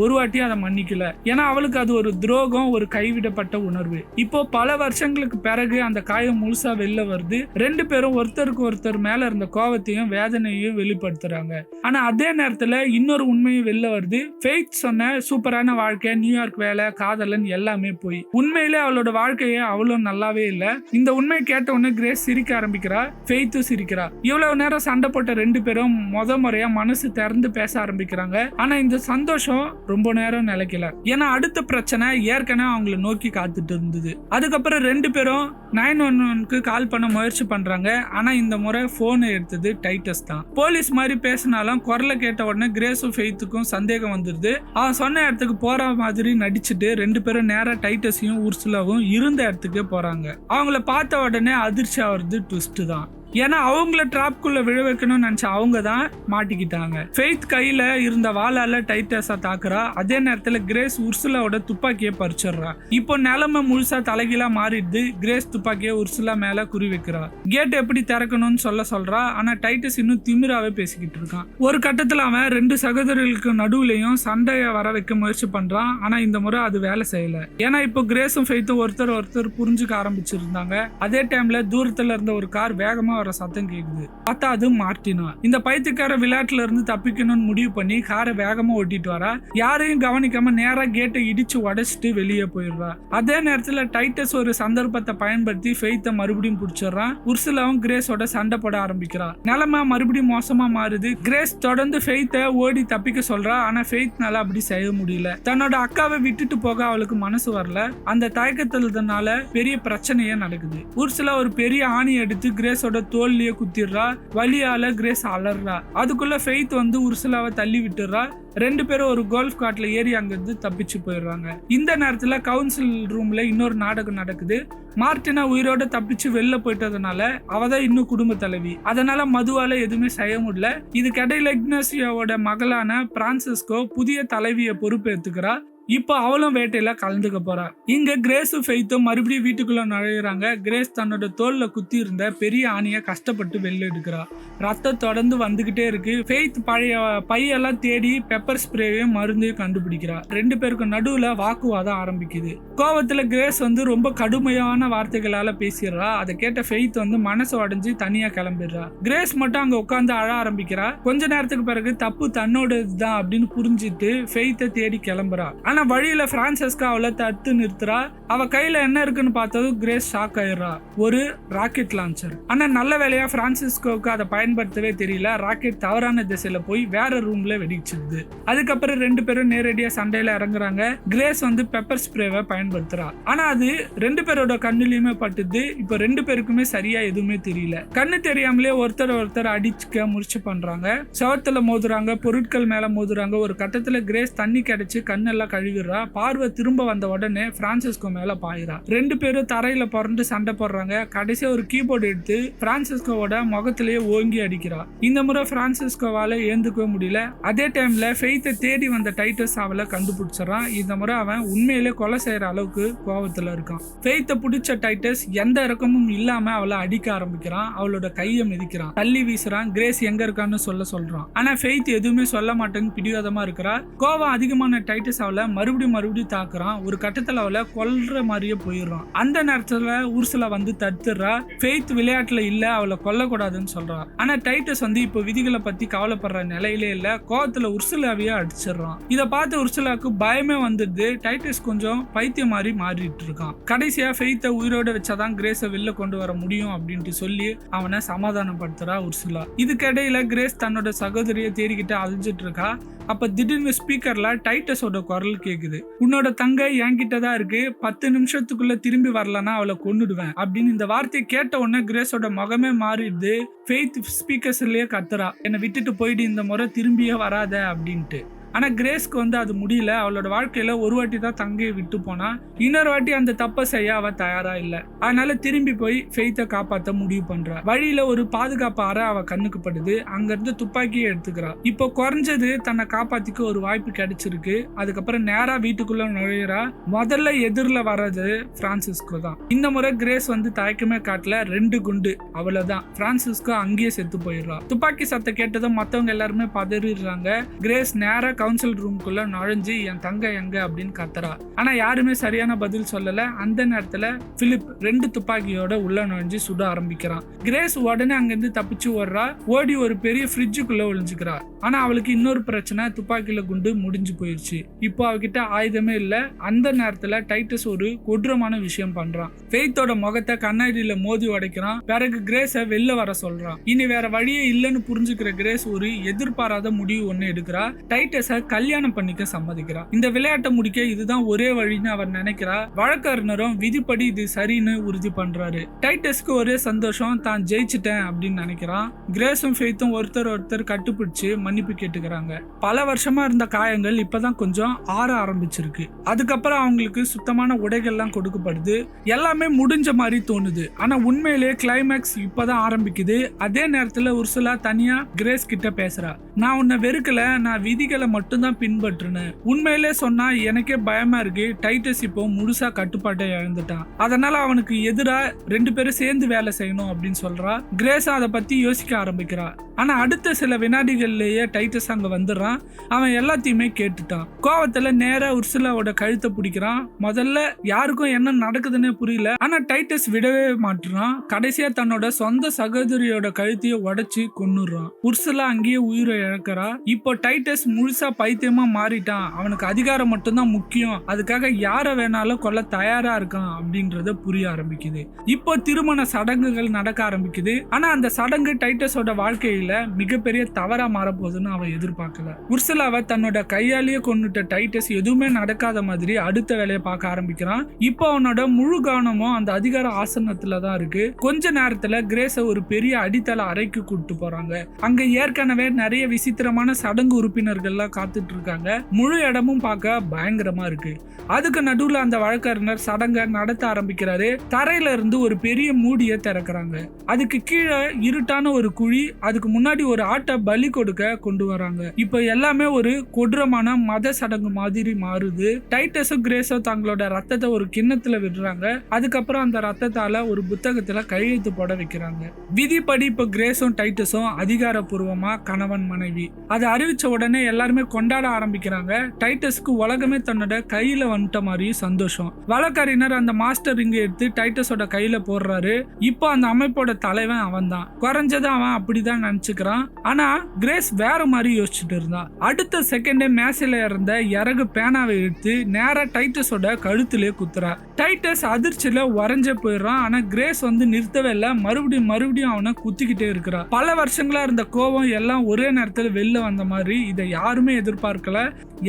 ஒரு வாட்டி அதை மன்னிக்கல. ஏன்னா அவளுக்கு அது ஒரு துரோகம், ஒரு கைவிடப்பட்ட உணர்வு. இப்போ பல வருஷங்களுக்கு பிறகு அந்த காயம் முழுசா வெளில வருது. 2 பேரும் ஒருத்தருக்கு ஒருத்தர் மேல இருந்த கோவத்தையும் வேதனையும் வெளிப்படுத்துறாங்க. ஆனா அதே நேரத்துல இன்னொரு உண்மையும் வெளில வருது. ஃபெய்த் சொன்ன சூப்பரான வாழ்க்கை, நியூயார்க் வேலை, காதலன் எல்லாமே போய் உண்மையிலே அவளோட வாழ்க்கைய அவ்வளவு நல்லாவே இல்ல. இந்த உண்மையை கேட்ட உடனே கிரேஸ் சிரிக்க ஆரம்பிக்கிறா. ஃபெய்த்தும் சிரிக்கிறா. இவ்வளவு நேரம் சண்டை போட்ட 2 பேரும் முறையா மனசு திறந்து பேச ஆரம்பிக்கிறாங்க. ஆனா இந்த சந்தோஷம் ரொம்ப நேரம் நிலைக்கல. ஏன்னா அடுத்த பிரச்சனை ஏற்கனவே அவங்களை நோக்கி காத்துட்டு இருந்தது. அதுக்கப்புறம் 2 பேரும் 911க்கு கால் பண்ண முயற்சி பண்றாங்க. ஆனா இந்த முறை போனை எடுத்தது டைட்டஸ் தான். போலீஸ் மாதிரி பேசினாலும் குரலை கேட்ட உடனே கிரேஸும் ஃபெய்த்துக்கும் சந்தேகம் வந்துருது. அவன் சொன்ன இடத்துக்கு போற மாதிரி நடிச்சுட்டு 2 பேரும் நேரா டைட்டஸையும் உர்சுலாவும் இருந்த இடத்துக்கே போறாங்க. அவங்கள பார்த்த உடனே அதிர்ச்சி ஆகிறது ட்விஸ்ட் தான். ஏன்னா அவங்கள டிராப்குள்ள விழ வைக்கணும்னு நினைச்ச அவங்க தான் மாட்டிக்கிட்டாங்க. ஃபெய்த் கையில இருந்த வாளால டைட்டஸா தாக்குறா. அதே நேரத்துல கிரேஸ் உர்சுலாவோட துப்பாக்கியை பறிச்சிடுறா. இப்போ நிலைமை முழுசா தலைகீழா மாறிடுது. கிரேஸ் துப்பாக்கியை உர்சுலா மேல குறி வைக்கிறா. கேட் எப்படி திறக்கணும்னு சொல்றா. ஆனா டைட்டஸ் இன்னும் திமிராவே பேசிக்கிட்டு இருக்கான். ஒரு கட்டத்துல அவன் 2 சகோதரர்களுக்கு நடுவுலையும் சண்டைய வர வைக்க முயற்சி பண்றான். ஆனா இந்த முறை அது வேலை செய்யல. ஏன்னா இப்போ கிரேஸும் ஃபெய்த்தும் ஒருத்தர் புரிஞ்சுக்க ஆரம்பிச்சிருந்தாங்க. அதே டைம்ல தூரத்துல இருந்த ஒரு கார் வேகமா வர சத்தம் கேக்குது. பார்த்தா அது மார்டினா. இந்த பைத்தியக்கார விளையாட்டுல இருந்து தப்பிக்கணும்னு முடிவு பண்ணி காரை வேகமா ஓட்டிட்டு வரா. யாரையும் கவனிக்காம நேரா கேட்டை இடிச்சு உடைச்சிட்டு வெளியே போயிடுறா. அதே நேரத்துல டைட்டஸ் ஒரு சந்தர்ப்பத்தை பயன்படுத்தி ஃபெய்த்தை மறுபடியும் பிடிச்சிடறான். உர்சுலாவும் கிரேஸோட சண்டை போட ஆரம்பிக்கிறா. நிலைமை மறுபடியும் மோசமா மாறுது. கிரேஸ் தொடர்ந்து ஃபெய்த்தை ஓடி தப்பிக்க சொல்றா. ஆனா ஃபெய்த்னால அப்படி செய்ய முடியல. தன்னோட அக்காவை விட்டுட்டு போக அவளுக்கு மனசு வரல. அந்த தயக்கத்தினால பெரிய பிரச்சனையே நடக்குது. உர்சுலா ஒரு பெரிய ஆணி எடுத்து கிரேஸோட தோல்லையே குத்திடுறா. வலியால கிரேஸ் அலறா. அதுக்குள்ள ஃபெய்த் வந்து உர்சுலாவை தள்ளி விட்டுறா. ரெண்டு பேரும் ஒரு கோல்ஃப் கார்ட்ல ஏறி அங்கிருந்து தப்பிச்சு போயிடுறாங்க. இந்த நேரத்துல கவுன்சில் ரூம்ல இன்னொரு நாடகம் நடக்குது. மார்டினா உயிரோட தப்பிச்சு வெளில போயிட்டதுனால அவதான் இன்னும் குடும்ப தலைவி. அதனால மதுவால எதுவுமே செய்ய முடியல. இதுக்கிடையில இக்னாசியோட மகளான பிரான்சிஸ்கோ புதிய தலைவியை பொறுப்பேற்றுக்கிறா. இப்போ அவளும் வேட்டையில கலந்துக்க போறா. இங்க கிரேஸும் ஃபெய்த்தும் மறுபடியும் வீட்டுக்குள்ள நுழையிறாங்க. கிரேஸ் தன்னோட தோல்ல குத்தி இருந்த பெரிய ஆணியை கஷ்டப்பட்டு வெளில எடுக்கிறா. ரத்தம் தொடர்ந்து வந்துகிட்டே இருக்கு. ஃபெய்த் பழைய பையெல்லாம் தேடி பெப்பர் ஸ்ப்ரேவையும் மருந்தையும் கண்டுபிடிக்கிறா. ரெண்டு பேருக்கு நடுவுல வாக்குவாதம் ஆரம்பிக்குது. கோவத்துல கிரேஸ் வந்து ரொம்ப கடுமையான வார்த்தைகளால பேசிடுறா. அதை கேட்ட ஃபெய்த் வந்து மனசு உடைஞ்சு தனியா கிளம்பிடுறா. கிரேஸ் மட்டும் அங்க உட்காந்து அழ ஆரம்பிக்கிறா. கொஞ்ச நேரத்துக்கு பிறகு தப்பு தன்னோடதுதான் அப்படின்னு புரிஞ்சுட்டு ஃபெய்த்தை தேடி கிளம்புறா. ஆனா வழியில பிரான்சிஸ்கா அவளை தடுத்து நிறுத்துறா. அவ கையில என்ன இருக்குன்னு பார்த்ததும் கிரேஸ் ஷாக் ஆயிடுறா. ஒரு ராக்கெட் லான்ச்சர். ஆனா நல்ல வேலையா பிரான்சிஸ்கோவுக்கு அதை பயன்படுத்தவே தெரியல. ராக்கெட் தவறான திசையில போய் வேற ரூம்ல வெடிச்சிருது. அதுக்கப்புறம் ரெண்டு பேரும் நேரடியா சண்டையில இறங்குறாங்க. கிரேஸ் வந்து பெப்பர் ஸ்ப்ரேவை பயன்படுத்துறா. ஆனா அது ரெண்டு பேரோட கண்ணுலயுமே பட்டுது. இப்ப ரெண்டு பேருக்குமே சரியா எதுவுமே தெரியல. கண்ணு தெரியாமலே ஒருத்தர் அடிச்சுக்க முயற்சி பண்றாங்க. செவத்துல மோதுறாங்க, பொருட்கள் மேல மோதுறாங்க. ஒரு கட்டத்துல கிரேஸ் தண்ணி கிடைச்சு கண்ணெல்லாம் கழுவிடுறா. பார்வை திரும்ப வந்த உடனே பிரான்சிஸ்கோ மேல பாயிரா. ரெண்டு பேரும் தரையில புரண்டு சண்டை போடுறாங்க. கடைசியா ஒரு கீபோர்டு எடுத்து பிரான்சிஸ்கோவோட முகத்திலேயே ஓங்கி அடிக்கிறா. இந்த முறை பிரான்சிஸ்கோவால ஏந்துக்கவே முடியல. அதே டைம்ல ஃபெய்த்தை தேடி வந்த டைட்டஸ் அவளை கண்டுபிடிச்சிடறான். இந்த முறை அவன் உண்மையிலே கொலை செய்யற அளவுக்கு கோபத்துல இருக்கான். ஃபெய்த்தை பிடிச்ச டைட்டஸ் எந்த இறக்கமும் இல்லாம அவளை அடிக்க ஆரம்பிக்கிறான். அவளோட கையை மிதிக்கிறான், தள்ளி வீசுறான். கிரேஸ் எங்க இருக்கான்னு சொல்றான். ஆனா ஃபெய்த் எதுவுமே சொல்ல மாட்டேன்னு பிடிவாதமா இருக்கிறா. கோபம் அதிகமான டைட்டஸ் அவளை மறுபடியும் தாக்குறான். ஒரு கட்டத்துல அவளை கொல்ற மாதிரியே போயிடுறான். அந்த நேரத்துல உர்சுலா வந்து தடுத்துறா. ஃபெய்த் விளையாட்டுல இல்ல, அவளை கொல்லக்கூடாதுன்னு சொல்றா. ஆனா டைட்டஸ் வந்து இப்ப விதிகளை பத்தி கவலைப்படுற நிலையிலே இல்ல. கோவத்துல உர்சுலாவையே அடிச்சிடறான். இத பார்த்து உர்சுலாவுக்கு பயமே வந்துடுது. டைட்டஸ் கொஞ்சம் பைத்தியம் மாதிரி மாறிட்டு இருக்கான். கடைசியா ஃபெய்த்தை உயிரோட வச்சாதான் கிரேஸை வெளில கொண்டு வர முடியும் அப்படின்ட்டு சொல்லி அவனை சமாதானப்படுத்துறா உர்சுலா. இதுக்கிடையில கிரேஸ் தன்னோட சகோதரியை தேடிக்கிட்டு அழிஞ்சிட்டு இருக்கா. அப்ப திடீர்னு ஸ்பீக்கர்ல டைட்டஸோட குரல் கேக்குது. உன்னோட தங்கை என்கிட்ட தான் இருக்கு, 10 நிமிஷத்துக்குள்ள திரும்பி வரலன்னா அவளை கொன்னுடுவேன் அப்படின்னு. இந்த வார்த்தையை கேட்ட உடனே கிரேஸோட முகமே மாறிடுது. ஃபெய்த் ஸ்பீக்கர்ஸ்லயே கத்துறா, என்னை விட்டுட்டு போயிட்டு இந்த முறை திரும்பியே வராத அப்படின்ட்டு. ஆனா கிரேஸ்க்கு வந்து அது முடியல. அவளோட வாழ்க்கையில ஒரு வாட்டி தான் தங்கையை விட்டு போனா, இன்னொரு வாட்டி அந்த தப்பை செய்ய அவ தயாரா இல்ல. அதனால திரும்பி போய் ஃபெய்த்தை காப்பாத்த முடிவு பண்றா. வழியில ஒரு பாதுகாப்பு அறை அவ கண்ணுக்கு படுது. அங்க இருந்து துப்பாக்கியை எடுத்துக்கிறா. இப்போ குறைஞ்சது தன்னை காப்பாத்திக்க ஒரு வாய்ப்பு கிடைச்சிருக்கு. அதுக்கப்புறம் நேரா வீட்டுக்குள்ள நுழையிறா. முதல்ல எதிரில வர்றது பிரான்சிஸ்கோ தான். இந்த முறை கிரேஸ் வந்து தயக்கமே காட்டல. 2 குண்டு, அவ்வளவுதான். பிரான்சிஸ்கோ அங்கேயே செத்து போயிடுறா. துப்பாக்கி சத்தம் கேட்டதும் மத்தவங்க எல்லாருமே பதறிடுறாங்க. கிரேஸ் நேரா கவுன்சில் ரூம்குள்ள நுழைஞ்சு என் தங்க எங்க அப்படின்னு கத்துறா. ஆனா யாருமே சரியான பதில் சொல்லல. அந்த நேரத்துல பிலிப் 2 துப்பாக்கியோட உள்ள நுழைஞ்சு சுட ஆரம்பிக்கிறான். கிரேஸ் உடனே அங்கிருந்து தப்பிச்சு ஓடுறா. ஓடி ஒரு பெரிய ஃப்ரிட்ஜுக்குள்ள ஒளிஞ்சுக்கிறா. ஆனா அவளுக்கு இன்னொரு பிரச்சனை, துப்பாக்கியில குண்டு முடிஞ்சு போயிடுச்சு. இப்போ அவகிட்ட ஆயுதமே இல்ல. அந்த நேரத்துல டைட்டஸ் ஒரு கொடூரமான விஷயம் பண்றான். ஃபெய்த்தோட முகத்தை கண்ணாடியில மோதி உடைக்கிறான். பிறகு கிரேஸை வெளில வர சொல்றான். இனி வேற வழியே இல்லைன்னு புரிஞ்சுக்கிற கிரேஸ் ஒரு எதிர்பாராத முடிவு ஒண்ணு எடுக்கிறா. டைட்டஸ கல்யாணம் பண்ணிக்க சம்மதிக்கிறா. இந்த விளையாட்டை முடிக்க இதுதான் ஒரே வழின்னு அவர் நினைக்கிறா. வழக்கறிஞரும் விதிப்படி இது சரின்னு உறுதி பண்றாரு. டைட்டஸ்க்கு ஒரே சந்தோஷம், தான் ஜெயிச்சிட்டேன் அப்படின்னு நினைக்கிறான். கிரேஸும் ஃபெய்த்தும் ஒருத்தர் கட்டுப்பிடிச்சு மன்னிப்பு கேட்டுக்கிறாங்க. பல வருஷமா இருந்த காயங்கள் இப்பதான் கொஞ்சம் ஆற ஆரம்பிச்சிருக்கு. அதுக்கப்புறம் அவங்களுக்கு சுத்தமான உடைகள்லாம் கொடுக்கப்படுது. எல்லாமே முடிஞ்ச மாதிரி தோணுது. ஆனா உண்மையிலேயே கிளைமேக்ஸ் இப்பதான் ஆரம்பிக்குது. அதே நேரத்துல உர்சுலா தனியா கிரேஸ் கிட்ட பேசுறா. நான் உன்னை வெறுக்கல, நான் விதிகளை மட்டும்தான் பின்பற்றினேன். உண்மையிலே சொன்னா எனக்கே பயமா இருக்கு. டைட்டஸ் இப்போ முழுசா கட்டுப்பாட்டை இழந்துட்டான். அதனால அவனுக்கு எதிரா 2 பேரும் சேர்ந்து வேலை செய்யணும் அப்படின்னு சொல்றா. கிரேஸ் அதை பத்தி யோசிக்க ஆரம்பிக்கிறா. ஆனா அடுத்த சில வினாடிகள்லயே டைட்டஸ் அங்க வந்துடுறான். அவன் எல்லாத்தையுமே கேட்டுட்டான். கோவத்துல நேரா உர்சுலாவோட கழுத்தை பிடிக்கிறான். முதல்ல யாருக்கும் என்ன நடக்குதுன்னே புரியல. ஆனா டைட்டஸ் விடவே மாட்டுறான். கடைசியா தன்னோட சொந்த சகோதரியோட கழுத்தைய உடைச்சு கொன்னுறான். உர்சுலா அங்கேயே உயிரை இழக்கிறா. இப்போ டைட்டஸ் முழுசா பைத்தியமா மாறிட்டான். அவனுக்கு அதிகாரம் மட்டும்தான் முக்கியம். அதுக்காக யார வேணாலும் கொல்ல தயாரா இருக்கான் அப்படின்றத புரிய ஆரம்பிக்குது. இப்போ திருமண சடங்குகள் நடக்க ஆரம்பிக்குது. ஆனா அந்த சடங்கு டைட்டஸோட வாழ்க்கையில மிகப்பெரிய தவறா மாறப்போகுதுன்னு அவன் எதிர்பார்க்கல. உர்சுலாவை தன்னோட கையாலேயே கொண்டுட்ட டைட்டஸ் எதுவுமே நடக்காத மாதிரி அடுத்த வேலையை பார்க்க ஆரம்பிக்கிறான். இப்போ அவனோட முழு கவனமும் அந்த அதிகார ஆசனத்துல தான் இருக்கு. கொஞ்ச நேரத்துல கிரேஸ ஒரு பெரிய அடித்தள அறைக்கு கூட்டிட்டு போறாங்க. அங்க ஏற்கனவே நிறைய விசித்திரமான சடங்கு உறுப்பினர்கள்லாம் காத்துட்டு இருக்காங்க. முழு இடமும் பார்க்க பயங்கரமா இருக்கு. அதுக்கு நடுவுல அந்த வழக்கறிஞர் சடங்கை நடத்த ஆரம்பிக்கிறாரு. தரையில இருந்து ஒரு பெரிய மூடிய திறக்கிறாங்க. அதுக்கு கீழே இருட்டான ஒரு குழி, அதுக்கு முன்னாடி ஒரு ஆட்டை பலி கொடுக்க கொண்டு வராங்க. இப்ப எல்லாமே ஒரு கொடூரமான மத சடங்கு மாதிரி மாறுது. டைட்டஸும் கிரேஸும் தங்களோட ரத்தத்தை ஒரு கிண்ணத்துல விடுறாங்க. அதுக்கப்புறம் அந்த ரத்தத்தால ஒரு புத்தகத்துல கையெழுத்து போட வைக்கிறாங்க. விதிப்படி இப்ப கிரேஸும் டைட்டஸும் அதிகாரப்பூர்வமா கணவன் மனைவி. அதை அறிவிச்ச உடனே எல்லாருமே கொண்டாட ஆரம்பிக்கிறாங்க. டைட்டஸ்க்கு உலகமே தன்னோட கையில வந்துட்ட மாதிரி சந்தோஷம். வழக்கறிஞர் அந்த மாஸ்டர் ரிங்கை எடுத்து டைட்டஸோட கையில போடுறாரு. இப்போ அந்த அமைப்போட தலைவன் அவன் தான். குறைஞ்சது அவன் அப்படிதான் நினைச்சுக்கிறான். ஆனா கிரேஸ் வேற மாதிரி யோசிச்சுட்டு இருந்தா. அடுத்த செகண்டே மேசையில இருந்த இறகு பேனாவை எடுத்து நேரா டைட்டஸோட கழுத்திலே குத்துறா. டைட்டஸ் அதிர்ச்சியில உறைஞ்ச போயிடுறான். ஆனா கிரேஸ் நிறுத்தவே இல்ல. மறுபடியும் அவனை குத்திக்கிட்டே இருக்கிறா. பல வருஷங்களா இருந்த கோபம் எல்லாம் ஒரே நேரத்துல வெளில வந்த மாதிரி. இதை யாருமே எதிர்பார்க்கல.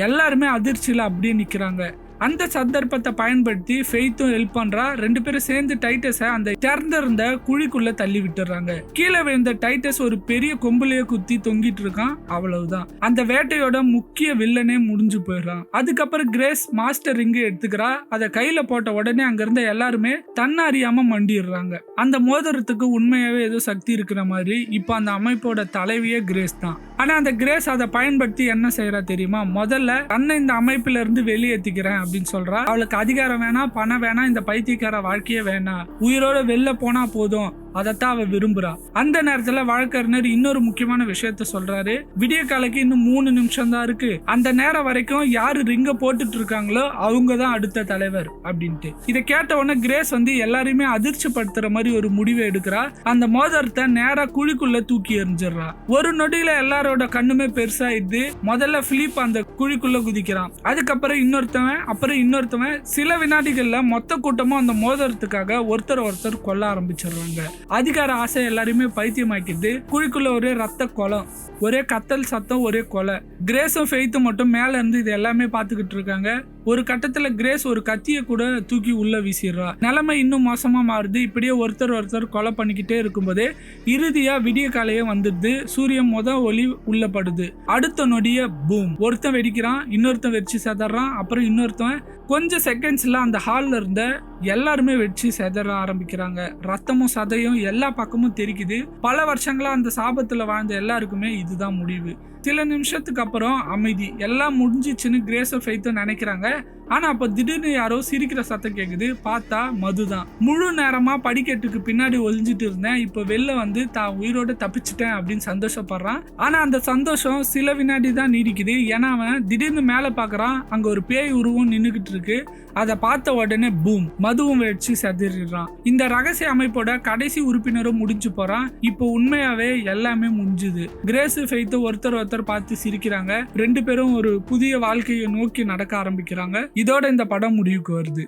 எல்லாருமே அதிர்ச்சியில அப்படியே நிக்கிறாங்க. அந்த சந்தர்ப்பத்தை பயன்படுத்தி ஃபெய்த்தும் ஹெல்ப் பண்றா. 2 பேரும் சேர்ந்து டைட்டஸை அந்த திறந்திருந்த குழிக்குள்ள தள்ளி விட்டுறாங்க. கீழே விழுந்த டைட்டஸ் ஒரு பெரிய கொம்புலையே குத்தி தொங்கிட்டு இருக்கான். அவ்வளவுதான். அந்த வேட்டையோட முக்கிய வில்லனே முடிஞ்சு போயிடறான். அதுக்கப்புறம் கிரேஸ் மாஸ்டர் ரிங்கை எடுத்துக்கிறா. அதை கையில போட்ட உடனே அங்க இருந்த எல்லாருமே தன்னறியாம மண்டிடுறாங்க. அந்த மோதிரத்துக்கு உண்மையாவே ஏதோ சக்தி இருக்கிற மாதிரி. இப்போ அந்த அமைப்போட தலைவியே கிரேஸ் தான். ஆனா அந்த கிரேஸ் அதை பயன்படுத்தி என்ன செய்யறா தெரியுமா? முதல்ல தன்னை இந்த அமைப்புல இருந்து வெளியேற்றிக்கிறேன் அப்படின்னு சொல்றா. அவளுக்கு அதிகாரம் வேணாம், பணம் வேணாம், இந்த பைத்தியக்கார வாழ்க்கையே வேணாம், உயிரோட வெளில போனா போதும், அதைத்தான் அவ விரும்புறா. அந்த நேரத்துல வழக்கறிஞர் இன்னொரு முக்கியமான விஷயத்த சொல்றாரு. விடிய காலைக்கு இன்னும் 3 நிமிஷம் தான் இருக்கு. அந்த நேரம் வரைக்கும் யாரு ரிங்க போட்டுட்டு இருக்காங்களோ அவங்க தான் அடுத்த தலைவர் அப்படின்ட்டு. இதை கேட்ட உடனே கிரேஸ் எல்லாரையுமே அதிர்ச்சி படுத்துற மாதிரி ஒரு முடிவை எடுக்கிறா. அந்த மோதிரத்தை நேரா குழிக்குள்ள தூக்கி எறிஞ்சிடறா. ஒரு நொடியில எல்லாரோட கண்ணுமே பெருசாயிடுது. முதல்ல பிலிப் அந்த குழிக்குள்ள குதிக்கிறான். அதுக்கப்புறம் இன்னொருத்தவன் சில வினாடிகள்ல மொத்த கூட்டமும் அந்த மோதிரத்துக்காக ஒருத்தர் கொல்ல ஆரம்பிச்சிடுறாங்க. அதிகார ஆசை எல்லாரையுமே பைத்தியமாக்கிது. குழிக்குள்ள ஒரே ரத்த கொலம், ஒரே கத்தல் சத்தம், ஒரே கொலை. கிரேஸும் ஃபெய்த்தும் மட்டும் மேல இருந்து இது எல்லாமே பார்த்துக்கிட்டு இருக்காங்க. ஒரு கட்டத்துல கிரேஸ் ஒரு கத்திய கூட தூக்கி உள்ள வீசிடுறா. நிலைமை இன்னும் மோசமா மாறுது. இப்படியே ஒருத்தர் கொலை பண்ணிக்கிட்டே இருக்கும்போதே இறுதியா விடிய காலையே வந்துடுது. சூரியன் ஒளி உள்ள படுது. அடுத்த நொடிய பூம், ஒருத்தன் வெடிக்கிறான், இன்னொருத்தன் வெடிச்சு செதறான். அப்புறம் இன்னொருத்தன் கொஞ்சம் செகண்ட்ஸ்ல அந்த ஹால்ல இருந்த எல்லாருமே வெடிச்சு செதற ஆரம்பிக்கிறாங்க. ரத்தமும் சதையும் எல்லா பக்கமும் தெரிக்குது. பல வருஷங்களா அந்த சாபத்துல வாழ்ந்த எல்லாருக்குமே இதுதான் முடிவு. சில நிமிஷத்துக்கு அப்புறம் அமைதி. எல்லாம் முடிஞ்சிச்சுன்னு கிரேஸோ ஃபெய்த்தோ நினைக்கிறாங்க. ஆனா அப்ப திடீர்னு யாரோ சிரிக்கிற சத்தம் கேக்குது. பார்த்தா மதுதான். முழு நேரமா படிக்கட்டுக்கு பின்னாடி ஒளிஞ்சிட்டு இருந்தேன், இப்ப வெளில தான் உயிரோட தப்பிச்சிட்டேன் அப்படின்னு சந்தோஷப்படுறான். ஆனா அந்த சந்தோஷம் சில வினாடி தான் நீடிக்குது. ஏன்னா அவன் திடீர்னு மேல பாக்குறான். அங்க ஒரு பேய் உருவம் நின்னுகிட்டு இருக்கு. அதை பார்த்த உடனே பூம், மதுவும் வெடிச்சு செதறிடுறான். இந்த ரகசிய அமைப்போட கடைசி உறுப்பினரும் முடிஞ்சு போறான். இப்போ உண்மையாவே எல்லாமே முடிஞ்சுது. கிரேஸ் ஃபெய்த்தோ ஒருத்தர் பார்த்து சிரிக்கிறாங்க. 2 பேரும் ஒரு புதிய வாழ்க்கையை நோக்கி நடக்க ஆரம்பிக்கிறாங்க. இதோட இந்த படம் முடிவுக்கு வருது.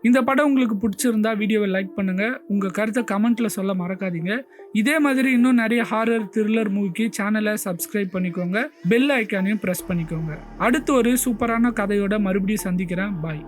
இந்த படம் உங்களுக்கு பிடிச்சிருந்தா வீடியோவை லைக் பண்ணுங்க. உங்க கருத்தை கமெண்ட்ல சொல்ல மறக்காதீங்க. இதே மாதிரி இன்னும் நிறைய ஹாரர் த்ரில்லர் மூவிக்கு சேனலை சப்ஸ்கிரைப் பண்ணிக்கோங்க. பெல் ஐக்கானையும் பிரஸ் பண்ணிக்கோங்க. அடுத்து ஒரு சூப்பரான கதையோட மறுபடியும் சந்திக்கிறேன். பாய்.